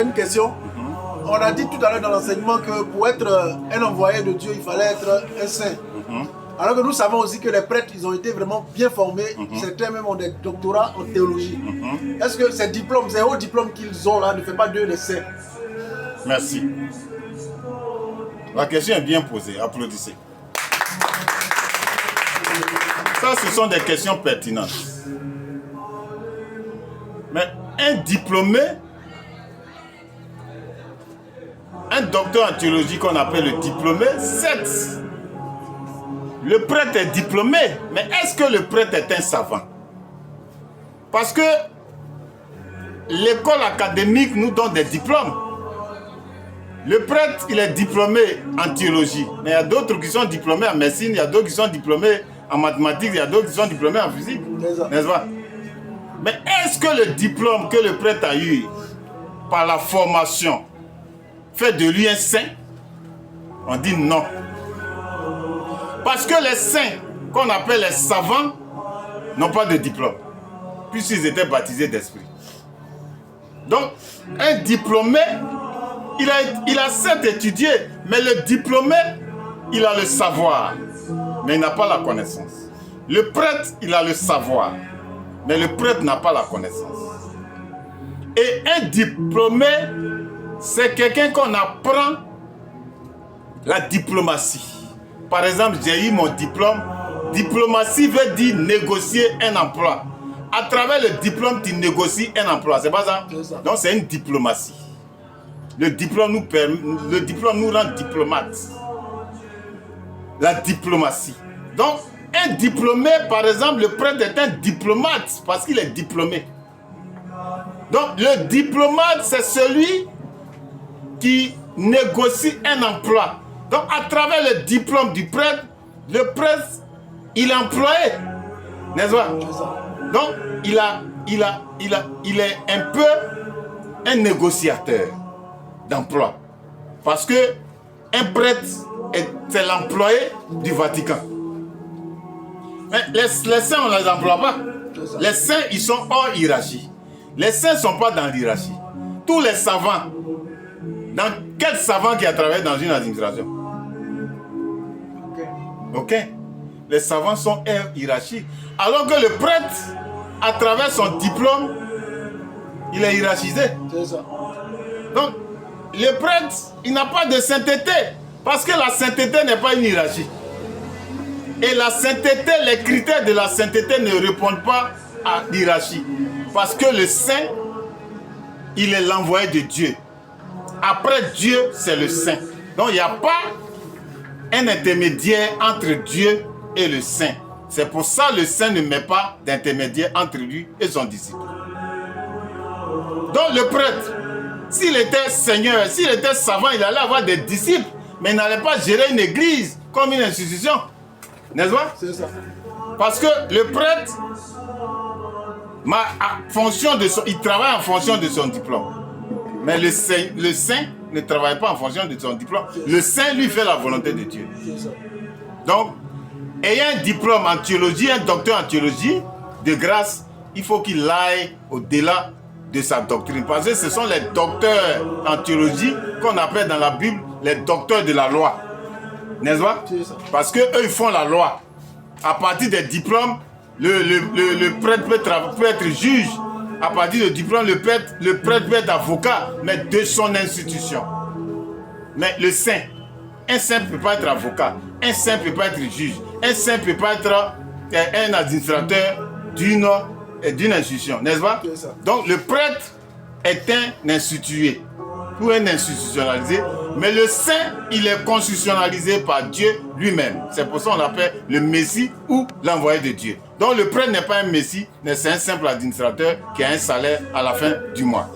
Une question. On a dit tout à l'heure dans l'enseignement que pour être un envoyé de Dieu, il fallait être un saint. Alors que nous savons aussi que les prêtres, ils ont été vraiment bien formés. Certains même ont des doctorats en théologie. Est-ce que ces diplômes, ces hauts diplômes qu'ils ont là, ne fait pas d'eux des saints? Merci. La question est bien posée. Applaudissez. Ça, ce sont des questions pertinentes. Mais un diplômé, un docteur en théologie qu'on appelle le diplômé, certes, le prêtre est diplômé, mais est-ce que le prêtre est un savant? Parce que l'école académique nous donne des diplômes. Le prêtre, il est diplômé en théologie, mais il y a d'autres qui sont diplômés en médecine, il y a d'autres qui sont diplômés en mathématiques, il y a d'autres qui sont diplômés en physique, n'est-ce pas? Mais est-ce que le diplôme que le prêtre a eu par la formation fait de lui un saint? On dit non. Parce que les saints, qu'on appelle les savants, n'ont pas de diplôme, puisqu'ils étaient baptisés d'esprit. Donc, un diplômé, il a certes étudié, mais le diplômé, il a le savoir, mais il n'a pas la connaissance. Le prêtre, il a le savoir, mais le prêtre n'a pas la connaissance. Et un diplômé, c'est quelqu'un qu'on apprend la diplomatie. Par exemple, j'ai eu mon diplôme. Diplomatie veut dire négocier un emploi. À travers le diplôme, tu négocies un emploi. C'est pas ça? Donc c'est une diplomatie. Le diplôme nous rend diplomates. La diplomatie. Donc, un diplômé, par exemple, le prêtre est un diplomate parce qu'il est diplômé. Donc, le diplomate, c'est celui qui négocie un emploi. Donc, à travers le diplôme du prêtre, le prêtre, il est employé. N'est-ce pas? Donc, il est un peu un négociateur d'emploi. Parce que un prêtre, c'est l'employé du Vatican. Mais les saints, on ne les emploie pas. Les saints, ils sont hors hiérarchie. Les saints ne sont pas dans l'hierarchie. Tous les savants, dans quel savant qui a travaillé dans une administration? Ok. Les savants sont hors hiérarchie. Alors que le prêtre, à travers son diplôme, il est hiérarchisé. C'est ça. Donc, le prêtre, il n'a pas de sainteté. Parce que la sainteté n'est pas une hiérarchie. Et la sainteté, les critères de la sainteté ne répondent pas à l'hiérarchie. Parce que le saint, il est l'envoyé de Dieu. Après Dieu, c'est le saint. Donc, il n'y a pas un intermédiaire entre Dieu et le saint. C'est pour ça que le saint ne met pas d'intermédiaire entre lui et son disciple. Donc, le prêtre, s'il était seigneur, s'il était savant, il allait avoir des disciples, mais il n'allait pas gérer une église comme une institution. N'est-ce pas? C'est ça. Parce que le prêtre, il travaille en fonction de son diplôme. Mais le saint ne travaille pas en fonction de son diplôme. Le saint, lui, fait la volonté de Dieu. Donc, ayant un diplôme en théologie, un docteur en théologie, de grâce, il faut qu'il aille au-delà de sa doctrine. Parce que ce sont les docteurs en théologie qu'on appelle dans la Bible les docteurs de la loi. N'est-ce pas? Parce qu'eux, ils font la loi. À partir des diplômes, le prêtre peut être juge. À partir du diplôme, le prêtre peut être avocat, mais de son institution. Mais le saint, un saint ne peut pas être avocat, un saint ne peut pas être juge, un saint ne peut pas être un administrateur d'une institution, n'est-ce pas? Donc le prêtre est un institué ou un institutionnalisé, mais le saint, il est constitutionnalisé par Dieu lui-même. C'est pour ça qu'on l'appelle le Messie ou l'envoyé de Dieu. Donc le prêtre n'est pas un Messie, mais c'est un simple administrateur qui a un salaire à la fin du mois.